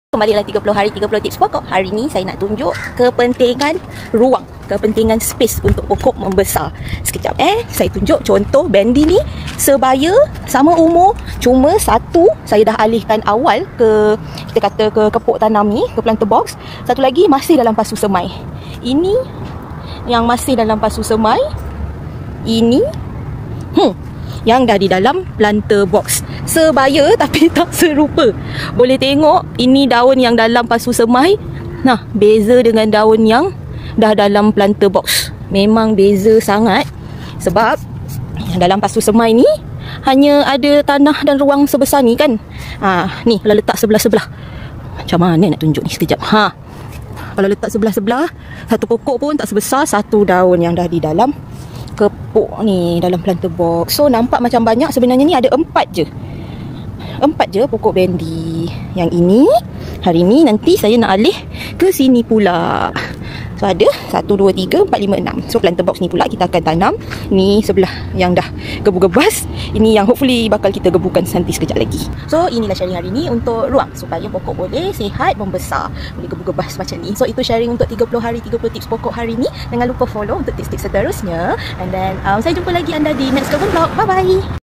Kembali lagi 30 hari 30 tips pokok. Hari ni saya nak tunjuk kepentingan ruang, kepentingan space untuk pokok membesar. Sekejap saya tunjuk contoh bendi ni sebaya sama umur, cuma satu saya dah alihkan awal ke, kita kata ke kepok tanam ni, ke planter box. Satu lagi masih dalam pasu semai. Ini yang masih dalam pasu semai. Ini yang dah di dalam planter box. Sebaya tapi tak serupa. Boleh tengok ini daun yang dalam pasu semai. Nah, beza dengan daun yang dah dalam planter box. Memang beza sangat. Sebab yang dalam pasu semai ni hanya ada tanah dan ruang sebesar ni kan. Ni kalau letak sebelah-sebelah. Macam mana nak tunjuk ni sekejap. Kalau letak sebelah-sebelah, satu pokok pun tak sebesar satu daun yang dah di dalam kepok ni, dalam planter box. So nampak macam banyak, sebenarnya ni ada 4 je pokok bendi. Yang ini hari ni nanti saya nak alih ke sini pula. So ada 1, 2, 3, 4, 5, 6. So planter box ni pula kita akan tanam. Ni sebelah yang dah gebu-gebas. Ini yang hopefully bakal kita gebukan nanti sekejap lagi. So inilah sharing hari ni untuk ruang supaya pokok boleh sihat membesar, boleh gebu-gebas macam ni. So itu sharing untuk 30 hari 30 tips pokok hari ni. Jangan lupa follow untuk tips-tips seterusnya. And then saya jumpa lagi anda di next vlog. Bye bye.